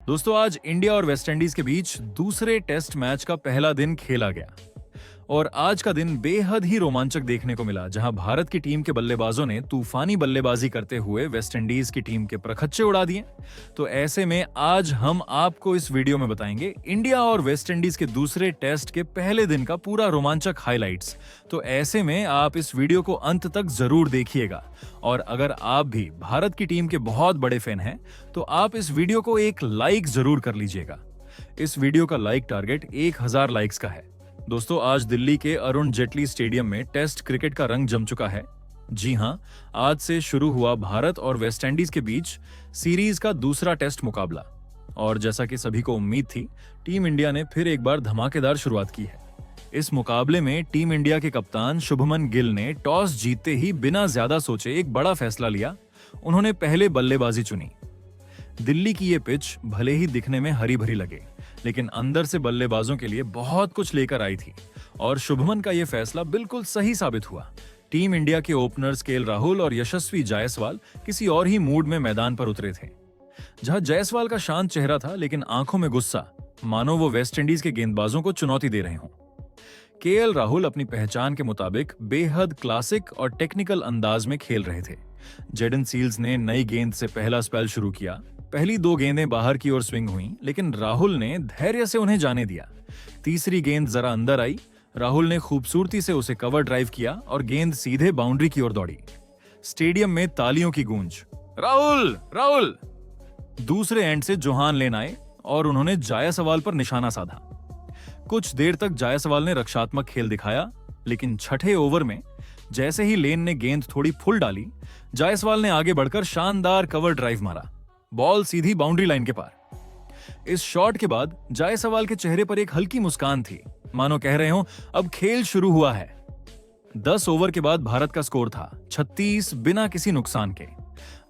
दोस्तों आज इंडिया और वेस्टइंडीज के बीच दूसरे टेस्ट मैच का पहला दिन खेला गया और आज का दिन बेहद ही रोमांचक देखने को मिला, जहां भारत की टीम के बल्लेबाजों ने तूफानी बल्लेबाजी करते हुए वेस्टइंडीज की टीम के प्रखच्चे उड़ा दिए। तो ऐसे में आज हम आपको इस वीडियो में बताएंगे इंडिया और वेस्टइंडीज के दूसरे टेस्ट के पहले दिन का पूरा रोमांचक हाइलाइट्स। तो ऐसे में आप इस वीडियो को अंत तक जरूर देखिएगा और अगर आप भी भारत की टीम के बहुत बड़े फैन हैं तो आप इस वीडियो को एक लाइक जरूर कर लीजिएगा। इस वीडियो का लाइक टारगेट 1000 लाइक्स का है। दोस्तों आज दिल्ली के अरुण जेटली स्टेडियम में टेस्ट क्रिकेट का रंग जम चुका है। जी हां, आज से शुरू हुआ भारत और वेस्टइंडीज के बीच सीरीज का दूसरा टेस्ट मुकाबला और जैसा कि सभी को उम्मीद थी, टीम इंडिया ने फिर एक बार धमाकेदार शुरुआत की है। इस मुकाबले में टीम इंडिया के कप्तान शुभमन गिल ने टॉस जीतते ही बिना ज्यादा सोचे एक बड़ा फैसला लिया। उन्होंने पहले बल्लेबाजी चुनी। दिल्ली की ये पिच भले ही दिखने में हरी भरी लगे, लेकिन अंदर से बल्लेबाजों के लिए बहुत कुछ लेकर आई थी और शुभमन का यह फैसला बिल्कुल सही साबित हुआ। टीम इंडिया के ओपनर्स केएल राहुल और यशस्वी जायसवाल किसी और ही मूड में मैदान पर उतरे थे। जहां जायसवाल का शांत चेहरा था लेकिन आंखों में गुस्सा, मानो वो वेस्टइंडीज के गेंदबाजों को चुनौती दे रहे हों। केएल राहुल अपनी पहचान के मुताबिक बेहद क्लासिक और टेक्निकल अंदाज में खेल रहे थे। जेडन सील्स ने नई गेंद से पहला स्पेल शुरू किया। पहली 2 गेंदें बाहर की ओर स्विंग हुई, लेकिन राहुल ने धैर्य से उन्हें जाने दिया। तीसरी गेंद जरा अंदर आई, राहुल ने खूबसूरती से उसे कवर ड्राइव किया और गेंद सीधे बाउंड्री की ओर दौड़ी। स्टेडियम में तालियों की गूंज। राहुल राहुल! दूसरे एंड से जोहान लेन आए और उन्होंने जायसवाल पर निशाना साधा। कुछ देर तक जायसवाल ने रक्षात्मक खेल दिखाया, लेकिन छठे ओवर में जैसे ही लेन ने गेंद थोड़ी फुल डाली, जायसवाल ने आगे बढ़कर शानदार कवर ड्राइव मारा। बॉल सीधी बाउंड्री लाइन के पार। इस शॉट के बाद जायसवाल के चेहरे पर एक हल्की मुस्कान थी, मानो कह रहे हो अब खेल शुरू हुआ है। 10 ओवर के बाद भारत का स्कोर था 36 बिना किसी नुकसान के।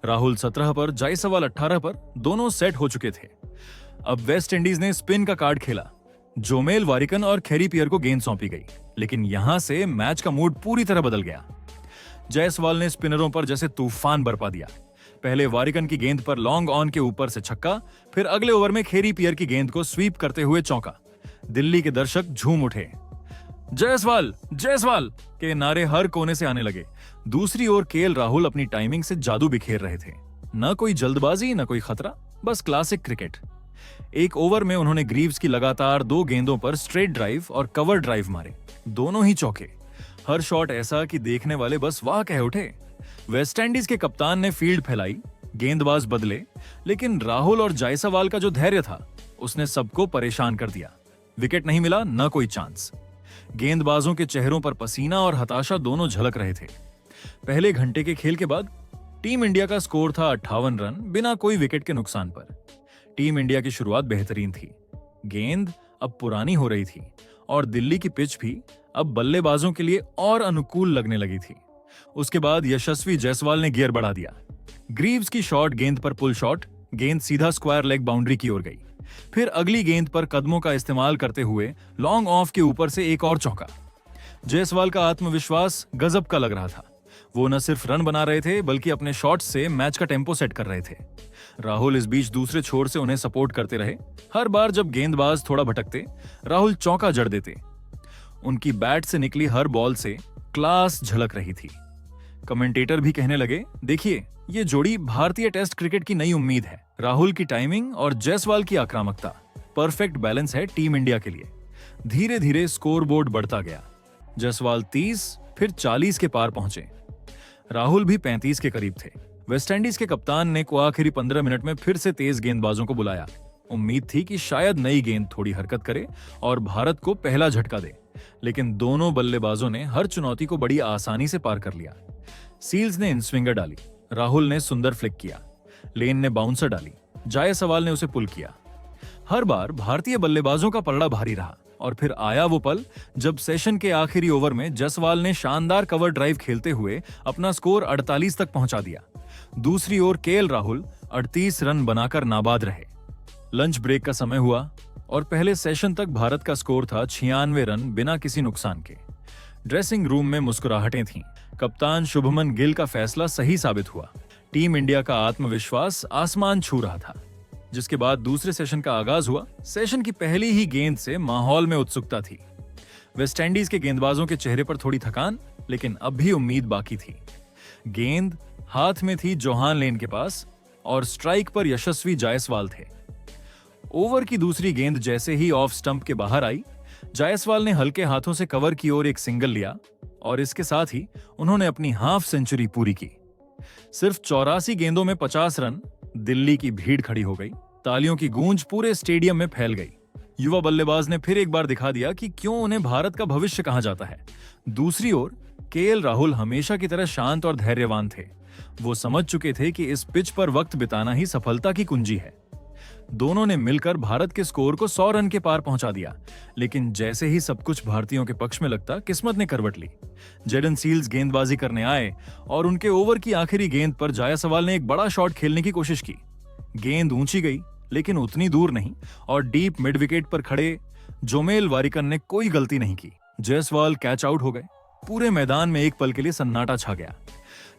राहुल 17 पर, जायसवाल 18 पर, दोनों सेट हो चुके थे। अब वेस्ट इंडीज ने स्पिन का कार्ड खेला। जोमेल वारिकन और खेरीपियर को गेंद सौंपी गई, लेकिन यहां से मैच का मूड पूरी तरह बदल गया। जायसवाल ने स्पिनरों पर जैसे तूफान बरपा दिया। पहले वारिकन की गेंद पर लॉन्ग ऑन के ऊपर से छक्का, फिर अगले ओवर में खेरीपियर की गेंद को स्वीप करते हुए चौका। दिल्ली के दर्शक झूम उठे। जायसवाल जायसवाल के नारे हर कोने से आने लगे। दूसरी ओर केएल राहुल अपनी टाइमिंग से जादू बिखेर रहे थे। न कोई जल्दबाजी, न कोई खतरा, बस क्लासिक क्रिकेट। एक ओवर में उन्होंने ग्रीव्स की लगातार 2 गेंदों पर स्ट्रेट ड्राइव और कवर ड्राइव मारे, दोनों ही चौके। हर शॉट ऐसा कि देखने वाले बस वाह कह उठे। वेस्टइंडीज के कप्तान ने फील्ड फैलाई, गेंदबाज बदले, लेकिन राहुल और जायसवाल का जो धैर्य था उसने सबको परेशान कर दिया। विकेट नहीं मिला, न कोई चांस। गेंदबाजों के चेहरों पर पसीना और हताशा दोनों झलक रहे थे। पहले घंटे के खेल के बाद टीम इंडिया का स्कोर था 58 रन बिना कोई विकेट के नुकसान पर। टीम इंडिया की शुरुआत बेहतरीन थी। गेंद अब पुरानी हो रही थी और दिल्ली की पिच भी अब बल्लेबाजों के लिए और अनुकूल लगने लगी थी। उसके बाद यशस्वी जायसवाल ने गियर बढ़ा दिया। ग्रीव्स की शॉट गेंद पर पुल शॉट, गेंद सीधा स्क्वायर लेग बाउंड्री की ओर गई। फिर अगली गेंद पर कदमों का इस्तेमाल करते हुए लॉन्ग ऑफ के ऊपर से एक और चौका। जायसवाल का आत्मविश्वास गजब का लग रहा था। वो न सिर्फ रन बना रहे थे बल्कि अपने शॉट से मैच का टेम्पो सेट कर रहे थे। राहुल इस बीच दूसरे छोर से उन्हें सपोर्ट करते रहे। हर बार जब गेंदबाज थोड़ा भटकते, राहुल चौका जड़ देते। उनकी बैट से निकली हर बॉल से क्लास झलक रही थी। कमेंटेटर भी कहने लगे, देखिए ये जोड़ी भारतीय टेस्ट क्रिकेट की नई उम्मीद है। राहुल की टाइमिंग और जायसवाल की आक्रामकता परफेक्ट बैलेंस है टीम इंडिया के लिए। धीरे धीरे स्कोर बोर्ड बढ़ता गया। जायसवाल 30 फिर 40 के पार पहुंचे। राहुल भी 35 के करीब थे। वेस्टइंडीज के कप्तान ने को आखिरी 15 मिनट में फिर से तेज गेंदबाजों को बुलाया। उम्मीद थी कि शायद नई गेंद थोड़ी हरकत करे और भारत को पहला झटका दे, लेकिन दोनों बल्लेबाजों ने हर चुनौती को बड़ी आसानी से पार कर लिया। सील्स ने इन स्विंगर डाली, राहुल ने सुंदर फ्लिक किया, लेन ने बाउंसर डाली, जायसवाल ने उसे पुल किया। हर बार भारतीय बल्लेबाजों का पलड़ा भारी रहा और फिर आया वो पल जब सेशन के आखिरी ओवर में जायसवाल ने शानदार कवर ड्राइव खेलते हुए अपना स्कोर 48 तक पहुंचा दिया। दूसरी ओर केएल राहुल 38 रन बनाकर नाबाद रहे। लंच ब्रेक का समय हुआ और पहले सेशन तक भारत का स्कोर था 96 रन बिना किसी नुकसान के। ड्रेसिंग रूम में मुस्कुराहटें थीं। कप्तान शुभमन गिल का फैसला सही साबित हुआ। टीम इंडिया का आत्मविश्वास आसमान छू रहा था। जिसके बाद दूसरे सेशन का आगाज हुआ। सेशन की पहली ही गेंद से माहौल में उत्सुकता थी। वेस्टइंडीज के गेंदबाजों के चेहरे पर थोड़ी थकान, लेकिन अब भी उम्मीद बाकी थी। गेंद हाथ में थी जोहान लेन के पास और स्ट्राइक पर यशस्वी जायसवाल थे। ओवर की दूसरी गेंद जैसे ही ऑफ स्टंप के बाहर आई, जायसवाल ने हल्के हाथों से कवर की ओर एक सिंगल लिया और इसके साथ ही उन्होंने अपनी हाफ सेंचुरी पूरी की। सिर्फ 84 गेंदों में 50 रन। दिल्ली की भीड़ खड़ी हो गई। तालियों की गूंज पूरे स्टेडियम में फैल गई। युवा बल्लेबाज ने फिर एक बार दिखा दिया कि क्यों उन्हें भारत का भविष्य कहा जाता है। दूसरी ओर केएल राहुल हमेशा की तरह शांत और धैर्यवान थे। वो समझ चुके थे कि इस पिच पर वक्त बिताना ही सफलता की कुंजी है। दोनों ने मिलकर भारत के स्कोर को 100 रन के पार पहुंचा दिया, लेकिन जैसे ही सब कुछ भारतीयों के पक्ष में लगता, किस्मत ने करवट ली। जेडन सील्स गेंदबाजी करने आए और उनके ओवर की आखिरी गेंद पर जायसवाल ने एक बड़ा शॉट खेलने की कोशिश की। गेंद ऊंची गई, लेकिन उतनी दूर नहीं और डीप मिड विकेट पर खड़े जोमेल वारिकन ने कोई गलती नहीं की। जायसवाल कैच आउट हो गए। पूरे मैदान में एक पल के लिए सन्नाटा छा गया।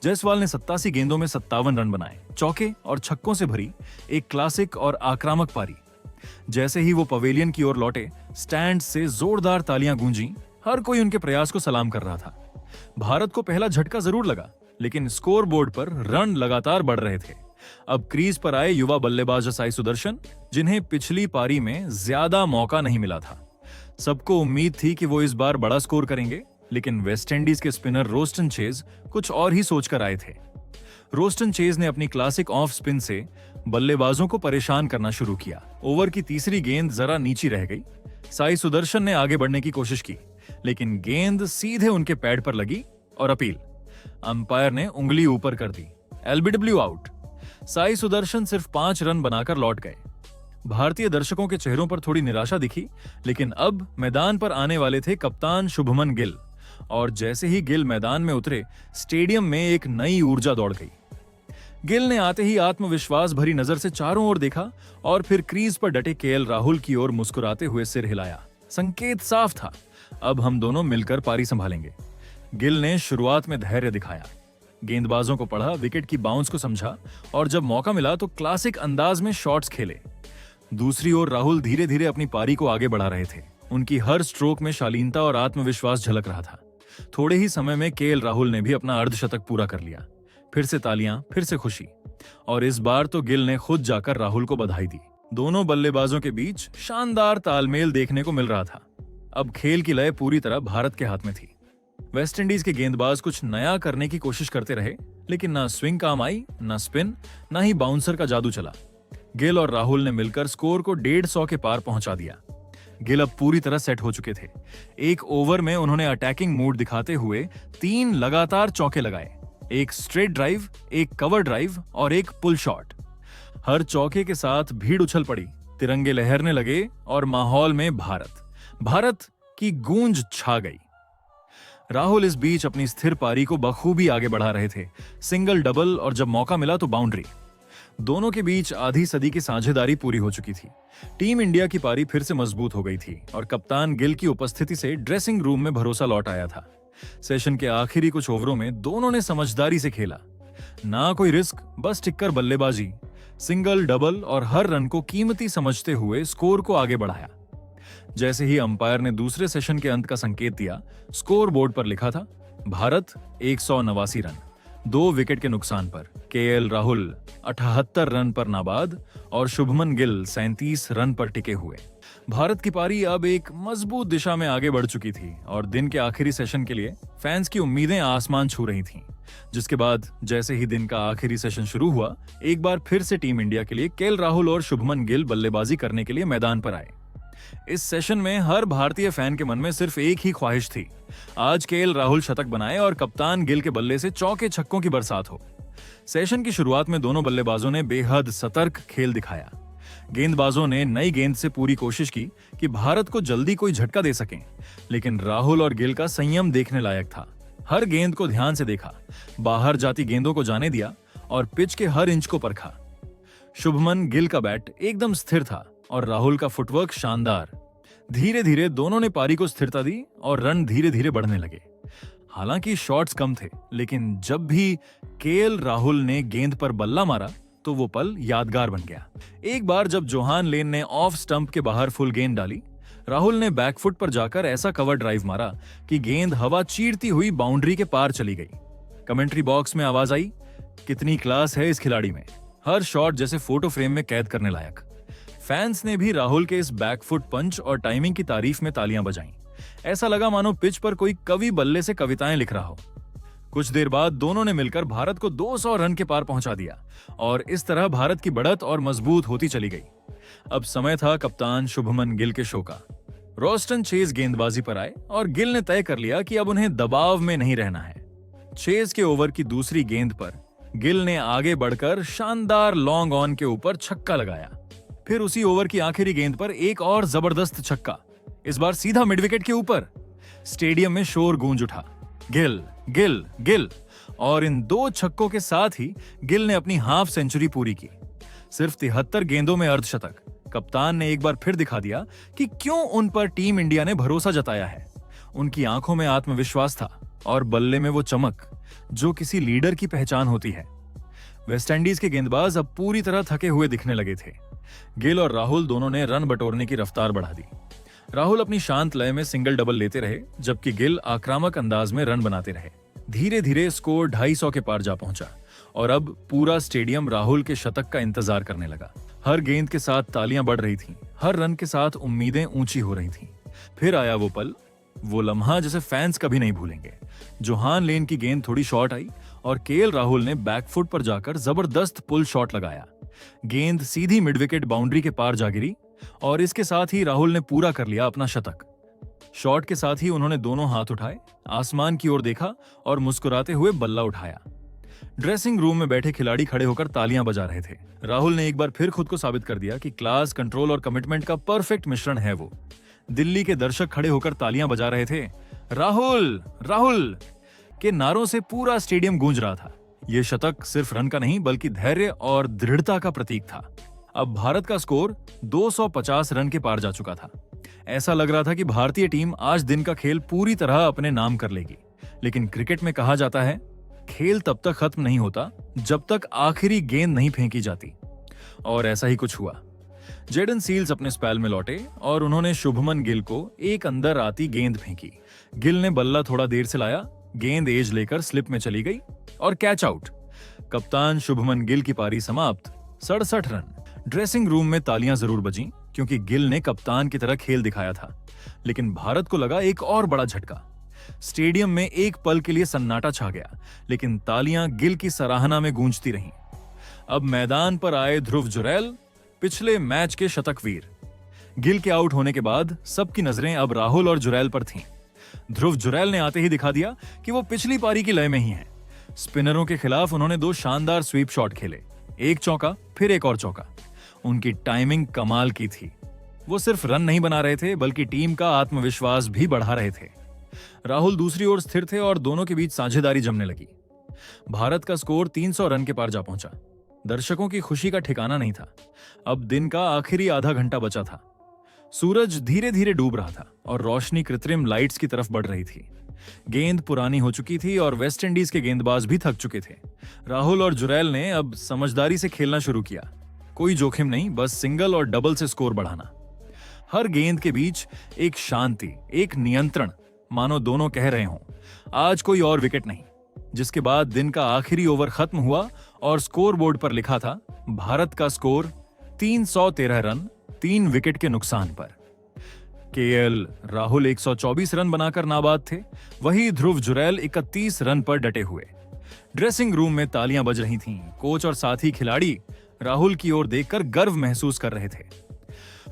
जायसवाल ने 87 गेंदों में 57 रन बनाए। चौके और छक्कों से भरी एक क्लासिक और आक्रामक पारी। जैसे ही वो पवेलियन की ओर लौटे, स्टैंड से जोरदार तालियां गूंजी। हर कोई उनके प्रयास को सलाम कर रहा था। भारत को पहला झटका जरूर लगा, लेकिन स्कोर बोर्ड पर रन लगातार बढ़ रहे थे। अब क्रीज पर आए युवा बल्लेबाज साई सुदर्शन, जिन्हें पिछली पारी में ज्यादा मौका नहीं मिला था। सबको उम्मीद थी कि वो इस बार बड़ा स्कोर करेंगे, लेकिन वेस्टइंडीज के स्पिनर रोस्टन चेज कुछ और ही सोचकर आए थे। रोस्टन चेज ने अपनी क्लासिक ऑफ स्पिन से बल्लेबाजों को परेशान करना शुरू किया। ओवर की तीसरी गेंद जरा नीची रह गई। साई सुदर्शन ने आगे बढ़ने की कोशिश की, लेकिन गेंद सीधे उनके पैड पर लगी और अपील। अंपायर ने उंगली ऊपर कर दी। LBW out. साई सुदर्शन सिर्फ 5 रन बनाकर लौट गए। भारतीय दर्शकों के चेहरों पर थोड़ी निराशा दिखी, लेकिन अब मैदान पर आने वाले थे कप्तान शुभमन गिल। और जैसे ही गिल मैदान में उतरे, स्टेडियम में एक नई ऊर्जा दौड़ गई। गिल ने आते ही आत्मविश्वास भरी नजर से चारों ओर देखा और फिर क्रीज पर डटे केएल राहुल की ओर मुस्कुराते हुए सिर हिलाया। संकेत साफ था, अब हम दोनों मिलकर पारी संभालेंगे। गिल ने शुरुआत में धैर्य दिखाया, गेंदबाजों को पढ़ा, विकेट की बाउंस को समझा और जब मौका मिला तो क्लासिक अंदाज में शॉट्स खेले। दूसरी ओर राहुल धीरे धीरे अपनी पारी को आगे बढ़ा रहे थे। उनकी हर स्ट्रोक में शालीनता और आत्मविश्वास झलक रहा था। थोड़े ही समय में केएल राहुल ने भी अपना अर्धशतक पूरा कर लिया। फिर से तालियां, फिर से खुशी, और इस बार तो गिल ने खुद जाकर राहुल को बधाई दी। दोनों बल्लेबाजों के बीच शानदार तालमेल देखने को मिल रहा था। अब खेल की लय पूरी तरह भारत के हाथ में थी। वेस्टइंडीज के गेंदबाज कुछ नया करने की कोशिश करते रहे, लेकिन ना स्विंग काम आई, ना स्पिन, ना ही बाउंसर का जादू चला। गिल और राहुल ने मिलकर स्कोर को 150 के पार पहुंचा दिया। गिल अब पूरी तरह सेट हो चुके थे। एक ओवर में उन्होंने अटैकिंग मूड दिखाते हुए 3 लगातार चौके लगाए, एक स्ट्रेट ड्राइव, एक कवर ड्राइव और एक पुल शॉट। हर चौके के साथ भीड़ उछल पड़ी, तिरंगे लहरने लगे और माहौल में भारत की गूंज छा गई। राहुल इस बीच अपनी स्थिर पारी को बखूबी आगे बढ़ा रहे थे। सिंगल, डबल और जब मौका मिला तो बाउंड्री। दोनों के बीच आधी सदी की साझेदारी पूरी हो चुकी थी। टीम इंडिया की पारी फिर से मजबूत हो गई थी और कप्तान गिल की उपस्थिति से ड्रेसिंग रूम में भरोसा लौट आया था। सेशन के आखिरी कुछ ओवरों में दोनों ने समझदारी से खेला। ना कोई रिस्क, बस टिक्कर बल्लेबाजी, सिंगल, डबल और हर रन को कीमती समझते हुए स्कोर को आगे बढ़ाया। जैसे ही अंपायर ने दूसरे सेशन के अंत का संकेत दिया, स्कोर बोर्ड पर लिखा था भारत 189 रन, 2 विकेट के नुकसान पर। केएल राहुल 78 रन पर नाबाद और शुभमन गिल 37 रन पर टिके हुए। भारत की पारी अब एक मजबूत दिशा में आगे बढ़ चुकी थी और दिन के आखिरी सेशन के लिए फैंस की उम्मीदें आसमान छू रही थीं। जिसके बाद जैसे ही दिन का आखिरी सेशन शुरू हुआ, एक बार फिर से टीम इंडिया के लिए केएल राहुल और शुभमन गिल बल्लेबाजी करने के लिए मैदान पर आए। इस सेशन में हर भारतीय फैन के मन में सिर्फ एक ही ख्वाहिश थी, आज केएल राहुल शतक बनाए और कप्तान गिल के बल्ले से चौके छक्कों की बरसात हो। सेशन की शुरुआत में दोनों बल्लेबाजों ने बेहद सतर्क खेल दिखाया। गेंदबाजों ने नई गेंद से पूरी कोशिश की कि भारत को जल्दी कोई झटका दे सकें, लेकिन राहुल और गिल का संयम देखने लायक था। हर गेंद को ध्यान से देखा, बाहर जाती गेंदों को जाने दिया और पिच के हर इंच को परखा। शुभमन गिल का बैट एकदम स्थिर था और राहुल का फुटवर्क शानदार। धीरे धीरे दोनों ने पारी को स्थिरता दी और रन धीरे धीरे बढ़ने लगे। हालांकि शॉट्स कम थे, लेकिन जब भी केएल राहुल ने गेंद पर बल्ला मारा तो वो पल यादगार बन गया। एक बार जब जोहान लेन ने ऑफ स्टंप के बाहर फुल गेंद डाली, राहुल ने बैकफुट पर जाकर ऐसा कवर ड्राइव मारा कि गेंद हवा चीरती हुई बाउंड्री के पार चली गई। कमेंट्री बॉक्स में आवाज आई, कितनी क्लास है इस खिलाड़ी में, हर शॉट जैसे फोटो फ्रेम में कैद करने लायक। फैंस ने भी राहुल के इस बैकफुट पंच और टाइमिंग की तारीफ में तालियां बजाईं। ऐसा लगा मानो पिच पर कोई कवि बल्ले से कविताएं लिख रहा हो। कुछ देर बाद दोनों ने मिलकर भारत को 200 रन के पार पहुंचा दिया और इस तरह भारत की बढ़त और मजबूत होती चली गई। अब समय था कप्तान शुभमन गिल के शो का। रोस्टन चेज गेंदबाजी पर आए और गिल ने तय कर लिया कि अब उन्हें दबाव में नहीं रहना है। चेज के ओवर की दूसरी गेंद पर गिल ने आगे बढ़कर शानदार लॉन्ग ऑन के ऊपर छक्का लगाया। फिर उसी ओवर की आखिरी गेंद पर एक और जबरदस्त छक्का, इस बार सीधा मिड विकेट के ऊपर। स्टेडियम में शोर गूंज उठा, गिल गिल गिल, और इन 2 छक्कों के साथ ही गिल ने अपनी हाफ सेंचुरी पूरी की। सिर्फ 73 गेंदों में अर्धशतक। कप्तान ने एक बार फिर दिखा दिया कि क्यों उन पर टीम इंडिया ने भरोसा जताया है। उनकी आंखों में आत्मविश्वास था और बल्ले में वो चमक जो किसी लीडर की पहचान होती है। वेस्टइंडीज के गेंदबाज अब पूरी तरह थके हुए दिखने लगे थे। गिल और राहुल दोनों ने रन बटोरने की रफ्तार बढ़ा दी। राहुल अपनी शांत लय में सिंगल डबल लेते रहे, जबकि गिल आक्रामक अंदाज में रन बनाते रहे। धीरे धीरे स्कोर 250 के पार जा पहुंचा और अब पूरा स्टेडियम राहुल के शतक का इंतजार करने लगा। हर गेंद के साथ तालियां बढ़ रही थीं, हर रन के साथ उम्मीदें ऊंची हो रही थीं। फिर आया वो पल, वो लम्हा जिसे फैंस कभी नहीं भूलेंगे। जोहान लेन की गेंद थोड़ी शॉर्ट आई और केएल राहुल ने बैकफुट पर जाकर जबरदस्त पुल शॉट लगाया। गेंद सीधी मिड विकेट बाउंड्री के पार जा गिरी और इसके साथ ही राहुल ने पूरा कर लिया अपना शतक। शॉट के साथ ही उन्होंने दोनों हाथ उठाए, आसमान की ओर देखा और मुस्कुराते हुए बल्ला उठाया। ड्रेसिंग रूम में बैठे खिलाड़ी खड़े होकर तालियां बजा रहे थे। राहुल ने एक बार फिर खुद को साबित कर दिया कि क्लास, कंट्रोल और कमिटमेंट का परफेक्ट मिश्रण है वो। दिल्ली के दर्शक खड़े होकर तालियां बजा रहे थे। राहुल राहुल के नारों से पूरा स्टेडियम गूंज रहा था। यह शतक सिर्फ रन का नहीं बल्कि धैर्य और दृढ़ता का प्रतीक था। अब भारत का स्कोर 250 रन के पार जा चुका था। ऐसा लग रहा था कि भारतीय टीम आज दिन का खेल पूरी तरह अपने नाम कर लेगी। लेकिन क्रिकेट में कहा जाता है, खेल तब तक खत्म नहीं होता जब तक आखिरी गेंद नहीं फेंकी जाती। और ऐसा ही कुछ हुआ। जेडन सील्स अपने स्पेल में लौटे और उन्होंने शुभमन गिल को एक अंदर आती गेंद फेंकी। गिल ने बल्ला थोड़ा देर से लाया, गेंद एज लेकर स्लिप में चली गई और कैच आउट। कप्तान शुभमन गिल की पारी समाप्त, 67 रन। ड्रेसिंग रूम में तालियां जरूर बजीं क्योंकि गिल ने कप्तान की तरह खेल दिखाया था। लेकिन भारत को लगा एक और बड़ा झटका। स्टेडियम में एक पल के लिए सन्नाटा छा गया, लेकिन तालियां गिल की सराहना में गूंजती रहीं। अब मैदान पर आए ध्रुव जुरैल, पिछले मैच के शतकवीर। गिल के आउट होने के बाद सबकी नजरें अब राहुल और जुरैल पर थीं। ध्रुव जुरैल ने आते ही दिखा दिया कि वो पिछली पारी की लय में ही हैं। स्पिनरों के खिलाफ उन्होंने 2 शानदार स्वीप शॉट खेले, एक चौका फिर एक और चौका। उनकी टाइमिंग कमाल की थी। वो सिर्फ रन नहीं बना रहे थे बल्कि टीम का आत्मविश्वास भी बढ़ा रहे थे। राहुल दूसरी ओर स्थिर थे और दोनों के बीच साझेदारी जमने लगी। भारत का स्कोर 300 रन के पार जा पहुंचा। दर्शकों की खुशी का ठिकाना नहीं था। अब दिन का आखिरी आधा घंटा बचा था। सूरज धीरे धीरे डूब रहा था और रोशनी कृत्रिम लाइट्स की तरफ बढ़ रही थी। गेंद पुरानी हो चुकी थी और वेस्टइंडीज के गेंदबाज भी थक चुके थे। राहुल और जुरैल ने अब समझदारी से खेलना शुरू किया। कोई जोखिम नहीं, बस सिंगल और डबल से स्कोर बढ़ाना। हर गेंद के बीच एक शांति, एक नियंत्रण, मानो दोनों कह रहे हों, आज कोई और विकेट नहीं। जिसके बाद दिन का आखिरी ओवर खत्म हुआ और स्कोर बोर्ड पर लिखा था, भारत का स्कोर 313 रन, 3 विकेट के नुकसान पर। केएल राहुल 124 रन बनाकर नाबाद थे, वही ध्रुव जुरैल 31 रन पर डटे हुए। ड्रेसिंग रूम में तालियां बज रही थीं। कोच और साथी खिलाड़ी राहुल की ओर देखकर गर्व महसूस कर रहे थे।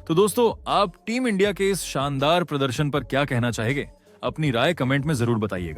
तो दोस्तों, आप टीम इंडिया के इस शानदार प्रदर्शन पर क्या कहना चाहेंगे? अपनी राय कमेंट में जरूर बताइएगा।